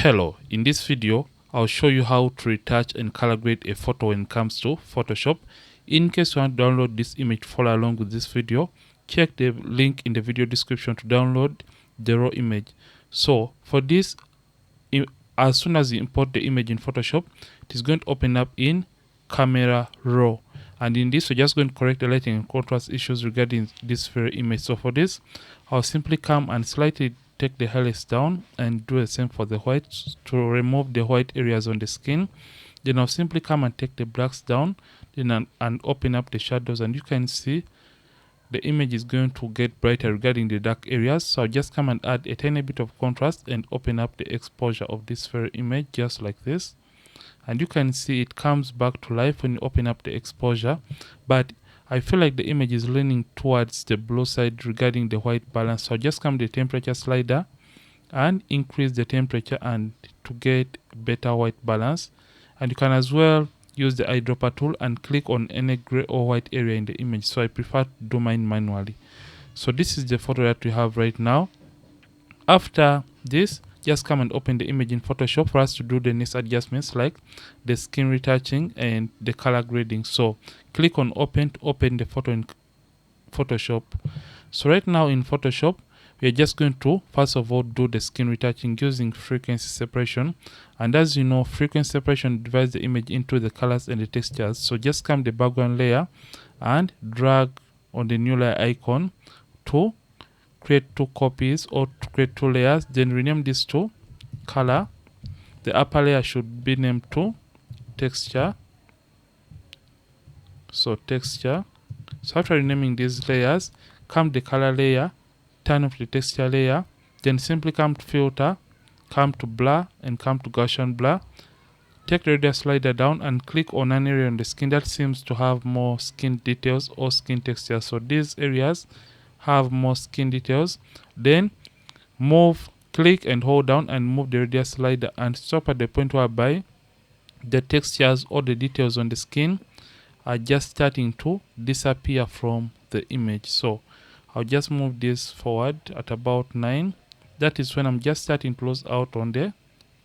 Hello, in this video I'll show you how to retouch and color grade a photo when it comes to Photoshop. In case you want to download this image to follow along with this video, check the link in the video description to download the raw image. So for this, as soon as you import the image in Photoshop, it is going to open up in Camera Raw, and in this we're just going to correct the lighting and contrast issues regarding this very image. So for this, I'll simply come and slightly take the highlights down and do the same for the white to remove the white areas on the skin. Then I'll simply come and take the blacks down, then and open up the shadows, and you can see the image is going to get brighter regarding the dark areas. So I'll just come and add a tiny bit of contrast and open up the exposure of this very image just like this, and you can see it comes back to life when you open up the exposure. But I feel like the image is leaning towards the blue side regarding the white balance, so I'll just come to the temperature slider and increase the temperature and to get better white balance. And you can as well use the eyedropper tool and click on any gray or white area in the image. So I prefer to do mine manually. So this is the photo that we have right now. After this, just come and open the image in Photoshop for us to do the next adjustments like the skin retouching and the color grading. So click on open to open the photo in Photoshop. So right now in Photoshop, we are just going to first of all do the skin retouching using frequency separation. And as you know, frequency separation divides the image into the colors and the textures. So just come the background layer and drag on the new layer icon to create two copies or to create two layers. Then rename this to color. The upper layer should be named to texture. So texture. So after renaming these layers, come the color layer, turn off the texture layer, then simply come to filter, come to blur and come to Gaussian blur. Take the radius slider down and click on an area on the skin that seems to have more skin details or skin texture. So these areas have more skin details. Then move, click and hold down and move the radius slider and stop at the point whereby the textures or the details on the skin are just starting to disappear from the image. So I'll just move this forward at about 9. That is when I'm just starting to close out on the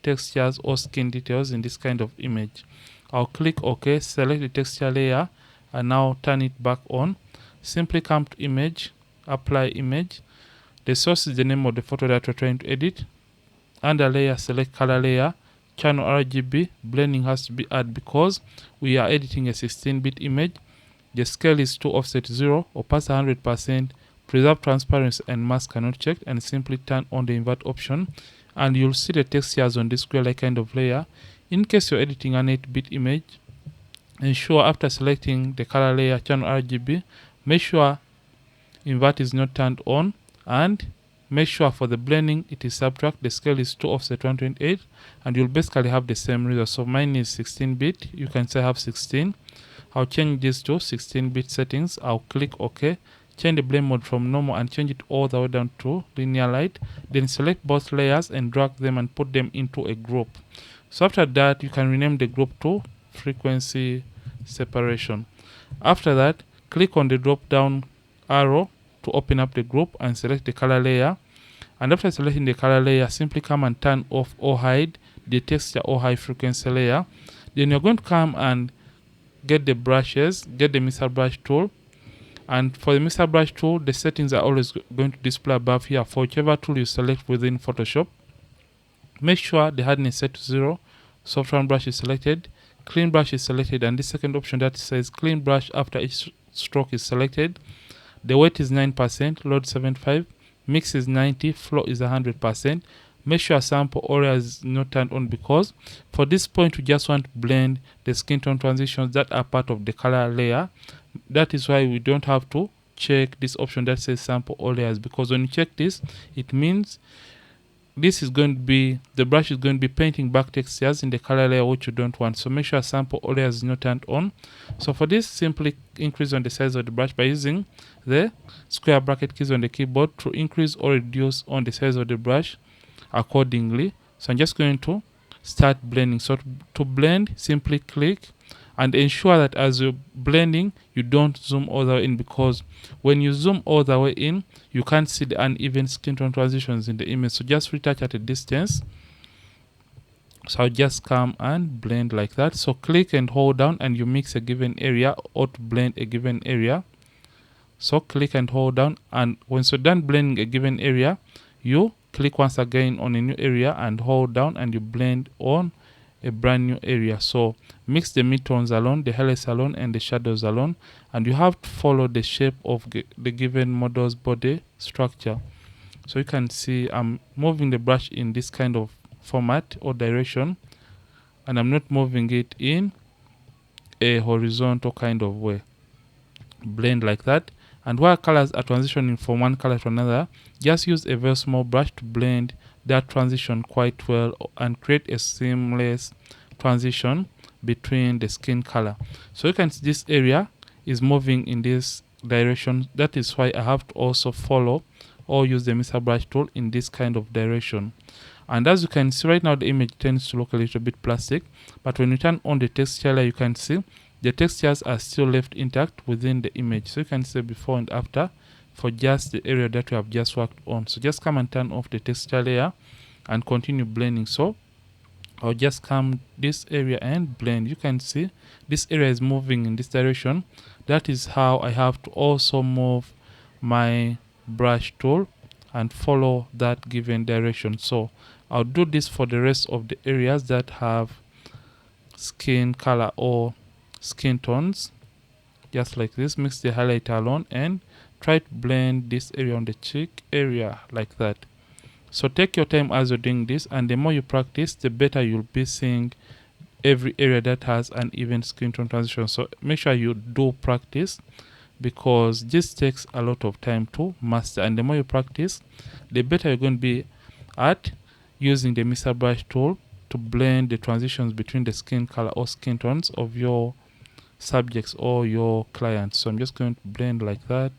textures or skin details in this kind of image. I'll click OK, select the texture layer and now turn it back on. Simply come to image, apply image. The source is the name of the photo that we're trying to edit. Under layer, select color layer, channel RGB. Blending has to be added because we are editing a 16-bit image. The scale is to offset 0 or past 100%. Preserve transparency and mask are not checked, and simply turn on the invert option and you'll see the textures on this square like kind of layer. In case you're editing an 8-bit image, ensure after selecting the color layer, channel RGB, make sure invert is not turned on, and make sure for the blending it is subtract. The scale is to offset 128 and you'll basically have the same result. So mine is 16-bit, you can say I have 16. I'll change this to 16-bit settings. I'll click OK. Change the blend mode from normal and change it all the way down to linear light. Then select both layers and drag them and put them into a group. So after that, you can rename the group to frequency separation. After that, click on the drop down arrow to open up the group and select the color layer. And after selecting the color layer, simply come and turn off or hide the texture or high frequency layer. Then you're going to come and get the brushes, get the mixer brush tool. And for the mixer brush tool, the settings are always going to display above here for whichever tool you select within Photoshop. Make sure the hardness is set to 0, soft round brush is selected, clean brush is selected, and this second option that says clean brush after each stroke is selected. The weight is 9%, load 75, mix is 90, flow is 100%. Make sure sample area is not turned on because for this point we just want to blend the skin tone transitions that are part of the color layer. That is why we don't have to check this option that says sample all layers, because when you check this, it means this is going to be, the brush is going to be painting back textures in the color layer which you don't want. So make sure sample all layers is not turned on. So for this, simply increase on the size of the brush by using the square bracket keys on the keyboard to increase or reduce on the size of the brush accordingly. So I'm just going to start blending. So to blend, simply click and ensure that as you're blending, you don't zoom all the way in, because when you zoom all the way in, you can't see the uneven skin tone transitions in the image. So just retouch at a distance So I'll just come and blend like that. So click and hold down and you mix a given area or to blend a given area. So click and hold down, and once you're done blending a given area, you click once again on a new area and hold down and you blend on a brand new area. So mix the midtones alone, the highlights alone, and the shadows alone, and you have to follow the shape of the given model's body structure. So you can see I'm moving the brush in this kind of format or direction, and I'm not moving it in a horizontal kind of way. Blend like that. And while colors are transitioning from one color to another, just use a very small brush to blend that transition quite well and create a seamless transition between the skin color. So you can see this area is moving in this direction. That is why I have to also follow or use the mixer brush tool in this kind of direction. And as you can see right now, the image tends to look a little bit plastic, but when you turn on the texture layer, you can see the textures are still left intact within the image. So you can see before and after for just the area that we have just worked on. So just come and turn off the texture layer and continue blending. So I'll just come this area and blend. You can see this area is moving in this direction. That is how I have to also move my brush tool and follow that given direction. So I'll do this for the rest of the areas that have skin color or skin tones, just like this. Mix the highlighter alone and try to blend this area on the cheek area like that. So take your time as you're doing this, and the more you practice, the better you'll be seeing every area that has an even skin tone transition. So make sure you do practice, because this takes a lot of time to master, and the more you practice, the better you're going to be at using the mixer brush tool to blend the transitions between the skin color or skin tones of your subjects or your clients. So I'm just going to blend like that.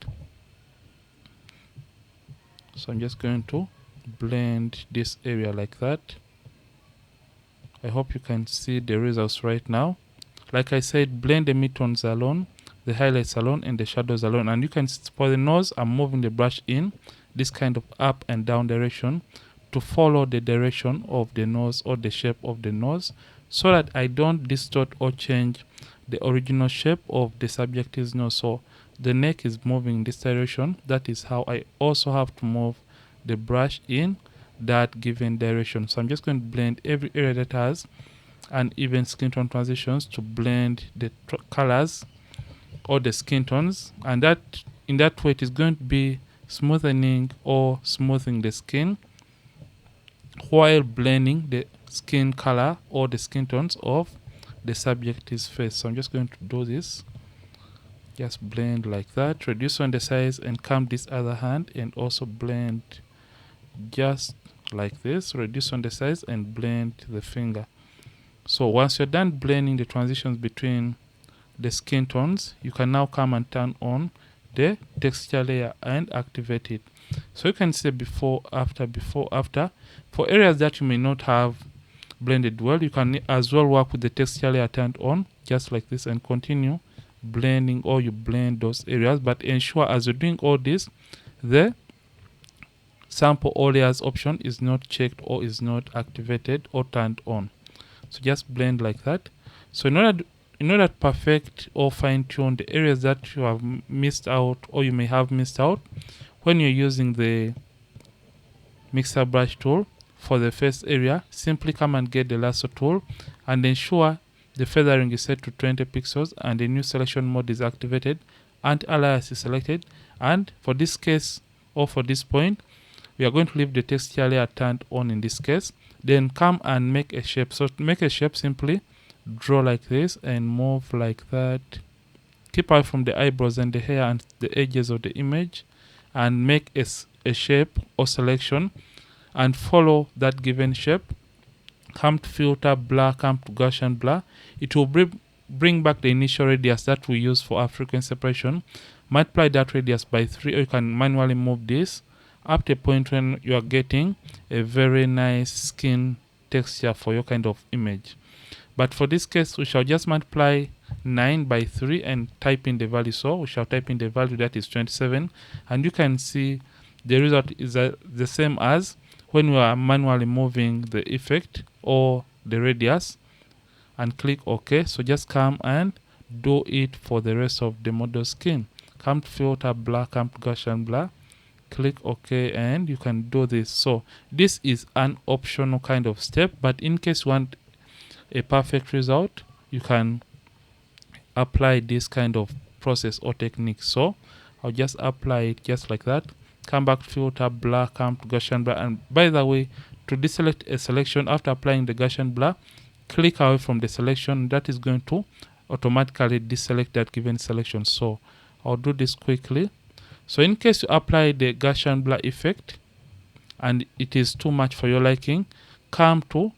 So I'm just going to blend this area like that. I hope you can see the results right now. Like I said, blend the midtones alone, the highlights alone, and the shadows alone. And you can see for the nose, I'm moving the brush in this kind of up and down direction to follow the direction of the nose or the shape of the nose, so that I don't distort or change the original shape of the subject's nose. So the neck is moving in this direction. That is how I also have to move the brush in that given direction. So I'm just going to blend every area that has and even skin tone transitions to blend the colors or the skin tones, and that in that way it is going to be smoothing or smoothing the skin while blending the skin color or the skin tones of the subject's face. So I'm just going to do this, just blend like that, reduce on the size, and come this other hand and also blend just like this, reduce on the size and blend the finger. So once you're done blending the transitions between the skin tones, you can now come and turn on the texture layer and activate it. So you can see before, after, before, after. For areas that you may not have blended well, you can as well work with the texture layer turned on, just like this, and continue blending, or you blend those areas. But ensure as you're doing all this, the sample all layers option is not checked or is not activated or turned on. So just blend like that. So in order to perfect or fine-tune the areas that you have missed out or you may have missed out when you're using the mixer brush tool for the first area, simply come and get the lasso tool and ensure the feathering is set to 20 pixels and the new selection mode is activated and alias is selected. And for this case, or for this point, we are going to leave the texture layer turned on in this case. Then come and make a shape. So to make a shape, simply draw like this and move like that. Keep away from the eyebrows and the hair and the edges of the image, and make a shape or selection and follow that given shape. Come to filter, blur, come to Gaussian blur. It will bring back the initial radius that we use for our frequency separation. Multiply that radius by 3, or you can manually move this up to a point when you are getting a very nice skin texture for your kind of image. But for this case, we shall just multiply 9 by 3 and type in the value. So we shall type in the value that is 27, and you can see the result is the same as when we are manually moving the effect or the radius, and click OK. So just come and do it for the rest of the model skin. Come to filter blur, come to Gaussian blur, click OK, and you can do this. So this is an optional kind of step, but in case you want a perfect result, you can apply this kind of process or technique. So I'll just apply it just like that. Come back to filter blur, come to Gaussian blur, and by the way, to deselect a selection after applying the Gaussian blur, click away from the selection. That is going to automatically deselect that given selection. So I'll do this quickly. So in case you apply the Gaussian blur effect and it is too much for your liking, come to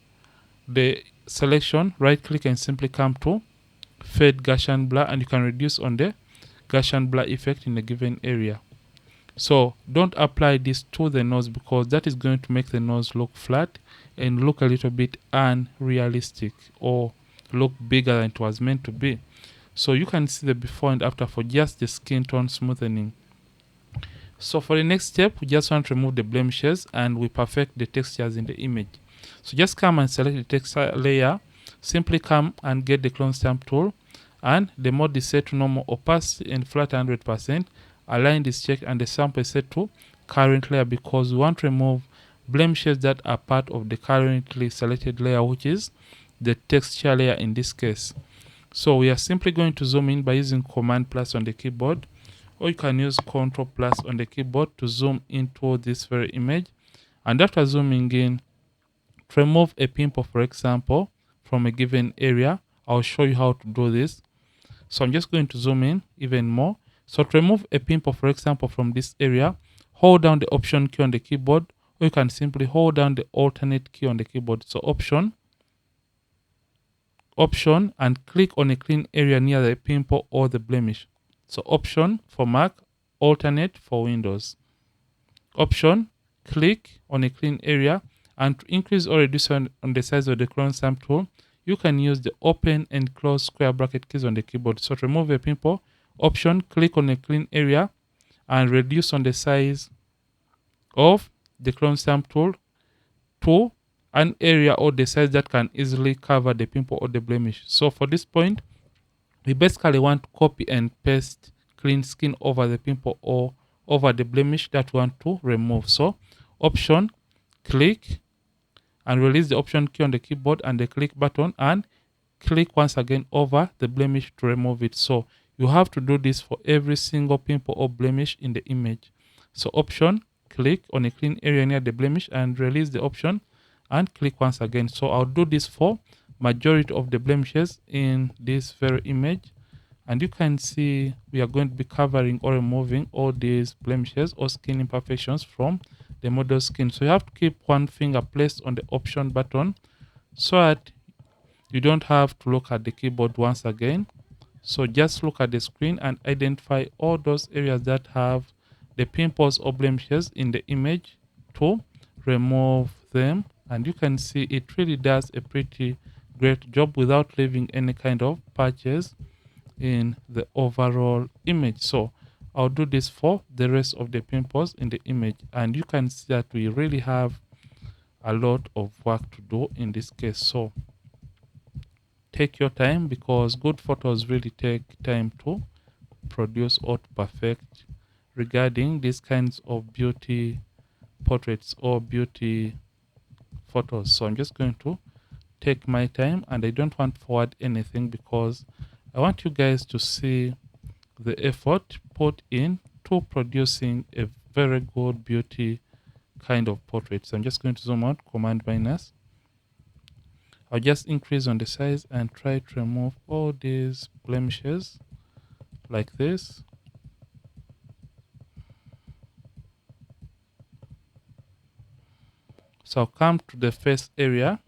the selection, right click, and simply come to fade Gaussian blur, and you can reduce on the Gaussian blur effect in a given area. So don't apply this to the nose, because that is going to make the nose look flat and look a little bit unrealistic, or look bigger than it was meant to be. So you can see the before and after for just the skin tone smoothening. So for the next step, we just want to remove the blemishes and we perfect the textures in the image. So just come and select the texture layer, simply come and get the clone stamp tool, and the mode is set to normal opacity and flat 100%. Align is checked and the sample is set to current layer, because we want to remove blemishes that are part of the currently selected layer, which is the texture layer in this case. So we are simply going to zoom in by using Command plus on the keyboard, or you can use Ctrl plus on the keyboard to zoom into this very image. And after zooming in, to remove a pimple, for example, from a given area, I'll show you how to do this. So I'm just going to zoom in even more. So to remove a pimple, for example, from this area, hold down the Option key on the keyboard, or you can simply hold down the alternate key on the keyboard. So Option, and click on a clean area near the pimple or the blemish. So Option for Mac, alternate for Windows. Option, click on a clean area, and to increase or reduce on the size of the clone stamp tool, you can use the open and close square bracket keys on the keyboard. So to remove a pimple, Option, click on a clean area and reduce on the size of the clone stamp tool to an area or the size that can easily cover the pimple or the blemish. So for this point, we basically want to copy and paste clean skin over the pimple or over the blemish that we want to remove. So Option, click, and release the Option key on the keyboard and the click button, and click once again over the blemish to remove it. So you have to do this for every single pimple or blemish in the image. So Option, click on a clean area near the blemish and release the Option and click once again. So I'll do this for majority of the blemishes in this very image, and you can see we are going to be covering or removing all these blemishes or skin imperfections from the model skin. So you have to keep one finger placed on the Option button so that you don't have to look at the keyboard once again. So just look at the screen and identify all those areas that have the pimples or blemishes in the image to remove them. And you can see it really does a pretty great job without leaving any kind of patches in the overall image. So I'll do this for the rest of the pimples in the image, and you can see that we really have a lot of work to do in this case. So take your time, because good photos really take time to produce or to perfect regarding these kinds of beauty portraits or beauty photos. So I'm just going to take my time, and I don't want to forward anything because I want you guys to see the effort put in to producing a very good beauty kind of portrait. So I'm just going to zoom out, Command minus. I'll just increase on the size and try to remove all these blemishes like this. So I'll come to the face area,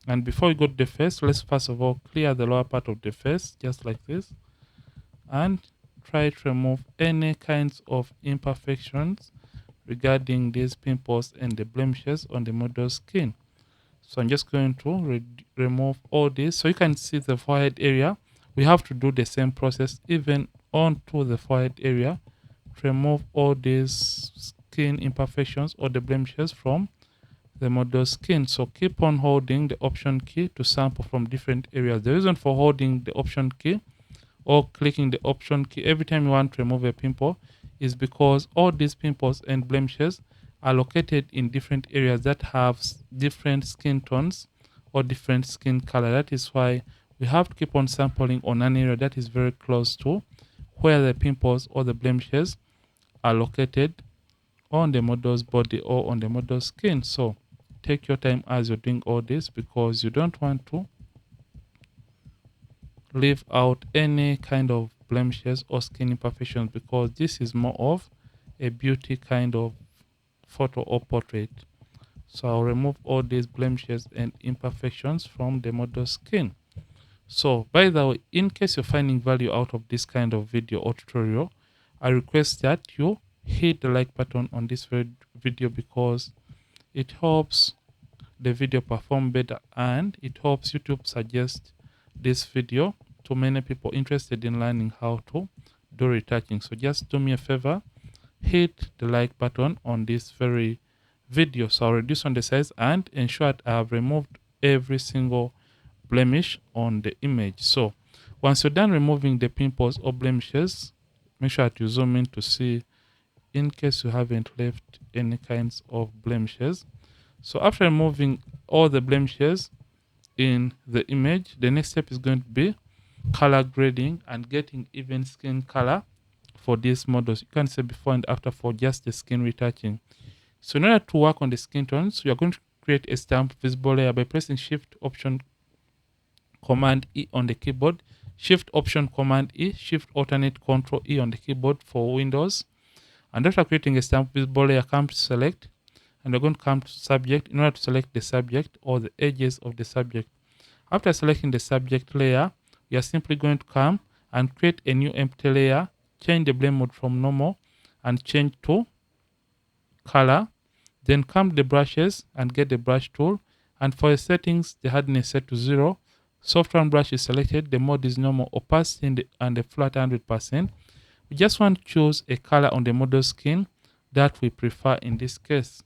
and before we go to the face, let's first of all clear the lower part of the face just like this, and try to remove any kinds of imperfections regarding these pimples and the blemishes on the model skin. So I'm just going to remove all this. So you can see the forehead area. We have to do the same process even onto the forehead area to remove all these skin imperfections or the blemishes from the model skin. So keep on holding the option key to sample from different areas. The reason for holding the option key or clicking the option key every time you want to remove a pimple is because all these pimples and blemishes are located in different areas that have different skin tones or different skin color. That is why we have to keep on sampling on an area that is very close to where the pimples or the blemishes are located on the model's body or on the model's skin. So take your time as you're doing all this because you don't want to leave out any kind of blemishes or skin imperfections, because this is more of a beauty kind of photo or portrait. So I'll remove all these blemishes and imperfections from the model's skin. So by the way, in case you're finding value out of this kind of video or tutorial, I request that you hit the like button on this video because it helps the video perform better and it helps YouTube suggest this video to many people interested in learning how to do retouching. So just do me a favor, hit the like button on this very video. So I'll reduce on the size and ensure that I have removed every single blemish on the image. So once you're done removing the pimples or blemishes, make sure that you zoom in to see in case you haven't left any kinds of blemishes. So after removing all the blemishes in the image, the next step is going to be color grading and getting even skin color for these models. You can say before and after for just the skin retouching. So in order to work on the skin tones, we are going to create a stamp visible layer by pressing Shift Option Command E on the keyboard, Shift Option Command E, Shift Alternate Control E on the keyboard for Windows. And after creating a stamp visible layer, come to select, and we're going to come to subject in order to select the subject or the edges of the subject. After selecting the subject layer, we are simply going to come and create a new empty layer, change the blend mode from normal and change to color. Then come to the brushes and get the brush tool. And for the settings, the hardness set to 0. Soft round brush is selected. The mode is normal, opacity and the flat 100%. We just want to choose a color on the model skin that we prefer in this case.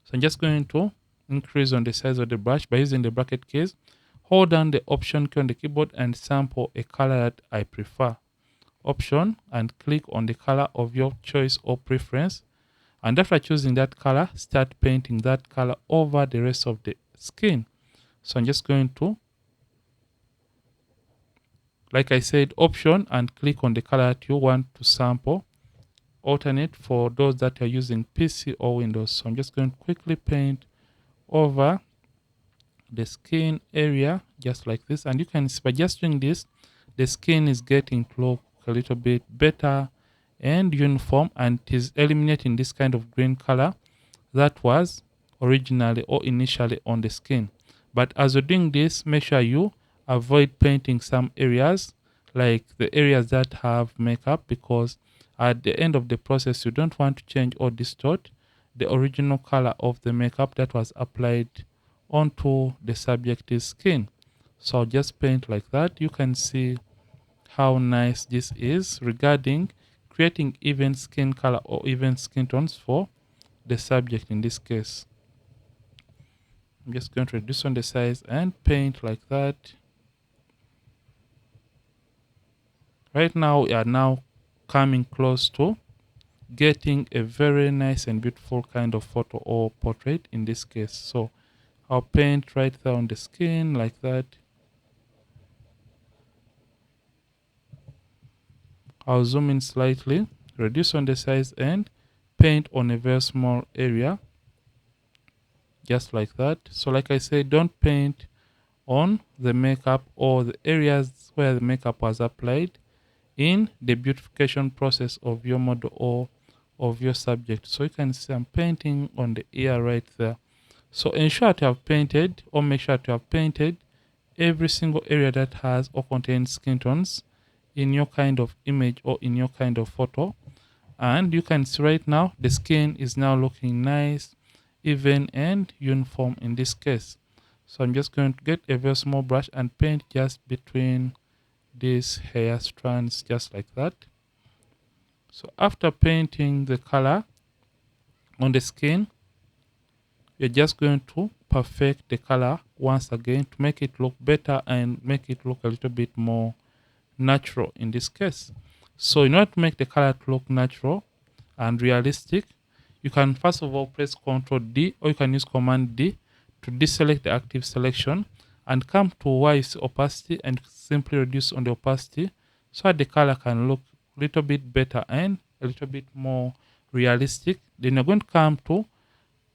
So I'm just going to increase on the size of the brush by using the bracket keys. Hold down the option key on the keyboard and sample a color that I prefer. Option and click on the color of your choice or preference. And after choosing that color, start painting that color over the rest of the skin. So I'm just going to, like I said, option and click on the color that you want to sample. Alternate for those that are using PC or Windows. So I'm just going to quickly paint over the skin area just like this, and you can see by just doing this the skin is getting to look a little bit better and uniform, and it is eliminating this kind of green color that was originally or initially on the skin. But as you're doing this, make sure you avoid painting some areas like the areas that have makeup, because at the end of the process you don't want to change or distort the original color of the makeup that was applied onto the subject's skin. So I'll just paint like that. You can see how nice this is regarding creating even skin color or even skin tones for the subject in this case. I'm just going to reduce on the size and paint like that. Right now we are now coming close to getting a very nice and beautiful kind of photo or portrait in this case. So I'll paint right there on the skin like that. I'll zoom in slightly, reduce on the size and paint on a very small area just like that. So like I said, don't paint on the makeup or the areas where the makeup was applied in the beautification process of your model or of your subject. So you can see I'm painting on the ear right there. So ensure to have painted, or make sure to have painted every single area that has or contains skin tones in your kind of image or in your kind of photo. And you can see right now the skin is now looking nice, even and uniform in this case. So I'm just going to get a very small brush and paint just between these hair strands just like that. So after painting the color on the skin, you're just going to perfect the color once again to make it look better and make it look a little bit more natural in this case. So in order to make the color to look natural and realistic, you can first of all press Ctrl D, or you can use Command D to deselect the active selection and come to where you see opacity and simply reduce on the opacity so that the color can look a little bit better and a little bit more realistic. Then you're going to come to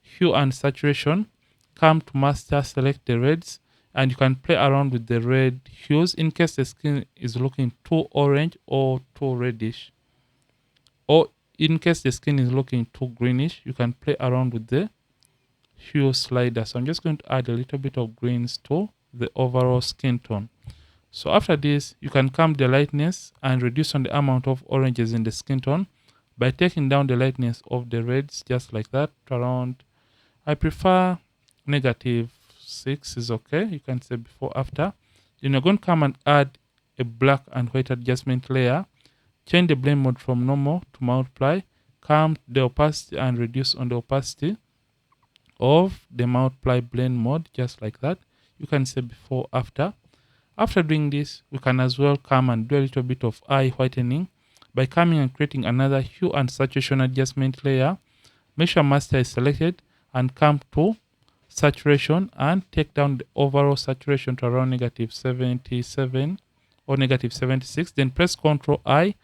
hue and saturation, come to master, select the reds, and you can play around with the red hues in case the skin is looking too orange or too reddish, or in case the skin is looking too greenish, you can play around with the hue slider. So I'm just going to add a little bit of greens to the overall skin tone. So after this, you can come the lightness and reduce on the amount of oranges in the skin tone by taking down the lightness of the reds just like that to around, I prefer -6 is okay. You can say before, after. Then you're going to come and add a black and white adjustment layer. Change the blend mode from normal to multiply. Come to the opacity and reduce on the opacity of the multiply blend mode just like that. You can say before, after. After doing this, we can as well come and do a little bit of eye whitening by coming and creating another hue and saturation adjustment layer. Make sure master is selected and come to saturation and take down the overall saturation to around -77 or -76. Then press Ctrl I,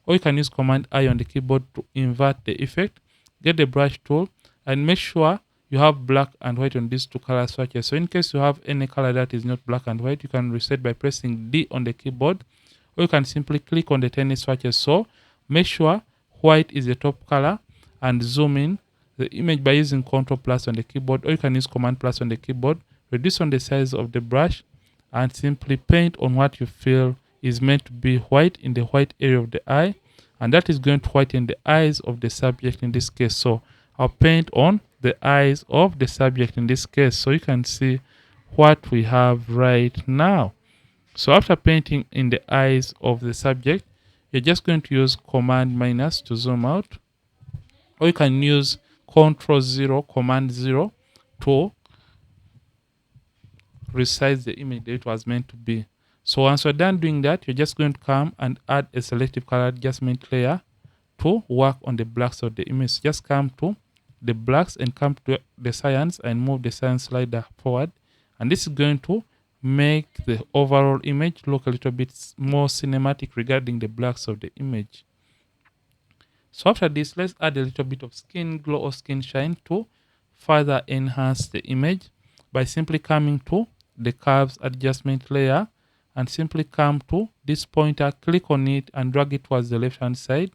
or you can use Command I on the keyboard to invert the effect. Get the brush tool and make sure you have black and white on these two color swatches. So in case you have any color that is not black and white, you can reset by pressing D on the keyboard, or you can simply click on the tiny swatches. So make sure white is the top color and zoom in the image by using Ctrl plus on the keyboard, or you can use Command plus on the keyboard. Reduce on the size of the brush and simply paint on what you feel is meant to be white in the white area of the eye, and that is going to whiten the eyes of the subject in this case. So I'll paint on the eyes of the subject in this case so you can see what we have right now. So after painting in the eyes of the subject, you're just going to use Command minus to zoom out, or you can use Ctrl 0, Command 0 to resize the image that it was meant to be. So once you're done doing that, you're just going to come and add a selective color adjustment layer to work on the blacks of the image. So just come to the blacks and come to the cyans and move the cyan slider forward. And this is going to make the overall image look a little bit more cinematic regarding the blacks of the image. So after this, let's add a little bit of skin glow or skin shine to further enhance the image by simply coming to the curves adjustment layer and simply come to this pointer, click on it and drag it towards the left hand side.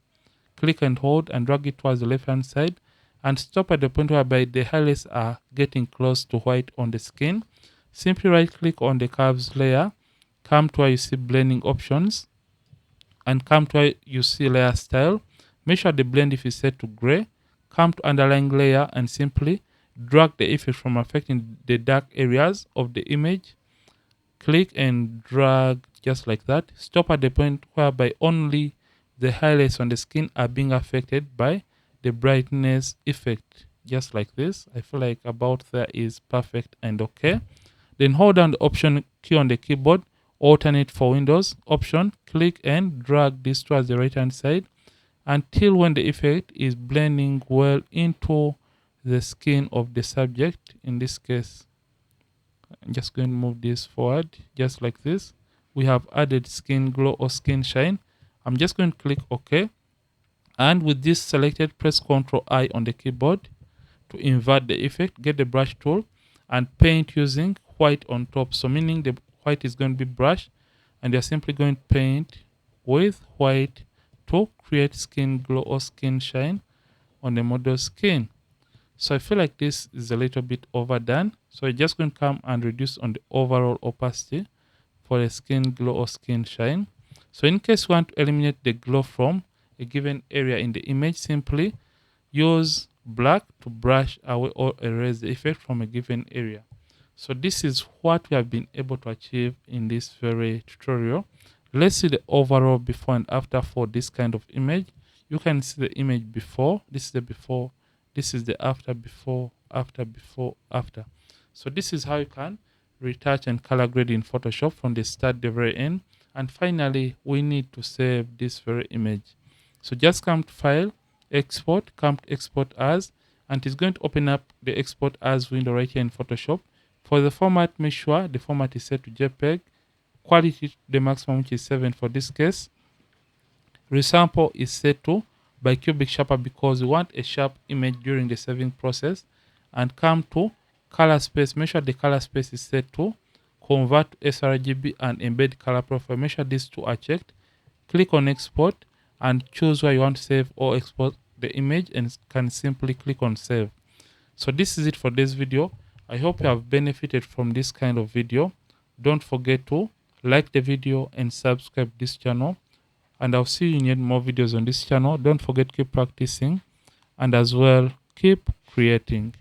Click and hold and drag it towards the left hand side and stop at the point whereby the highlights are getting close to white on the skin. Simply right click on the curves layer, come to where you see blending options and come to where you see layer style. Make sure the blend if is set to gray. Come to underlying layer and simply drag the effect from affecting the dark areas of the image. Click and drag just like that. Stop at the point whereby only the highlights on the skin are being affected by the brightness effect. Just like this. I feel like about there is perfect and okay. Then hold down the option key on the keyboard. Alternate for Windows. Option. Click and drag this towards the right hand side until when the effect is blending well into the skin of the subject. In this case, I'm just going to move this forward just like this. We have added skin glow or skin shine. I'm just going to click OK, and with this selected, press Ctrl I on the keyboard to invert the effect. Get the brush tool and paint using white on top, so meaning the white is going to be brush and you're simply going to paint with white to create skin glow or skin shine on the model's skin. So I feel like this is a little bit overdone, so you're just going to come and reduce on the overall opacity for the skin glow or skin shine. So in case you want to eliminate the glow from a given area in the image, simply use black to brush away or erase the effect from a given area. So this is what we have been able to achieve in this very tutorial. Let's see the overall before and after for this kind of image. You can see the image before, this is the before, this is the after, before, after, before, after. So this is how you can retouch and color grade in Photoshop from the start to the very end. And finally, we need to save this very image. So just come to File, Export, come to Export As, and it's going to open up the Export As window right here in Photoshop. For the format, make sure the format is set to JPEG, quality to the maximum, which is 7 for this case. Resample is set to bicubic sharper because we want a sharp image during the saving process. And come to color space, make sure the color space is set to convert to sRGB and embed color profile. Make sure these two are checked. Click on export and choose where you want to save or export the image, and can simply click on save. So this is it for this video. I hope you have benefited from this kind of video. Don't forget to like the video and subscribe this channel, and I'll see you in more videos on this channel. Don't forget to keep practicing, and as well keep creating.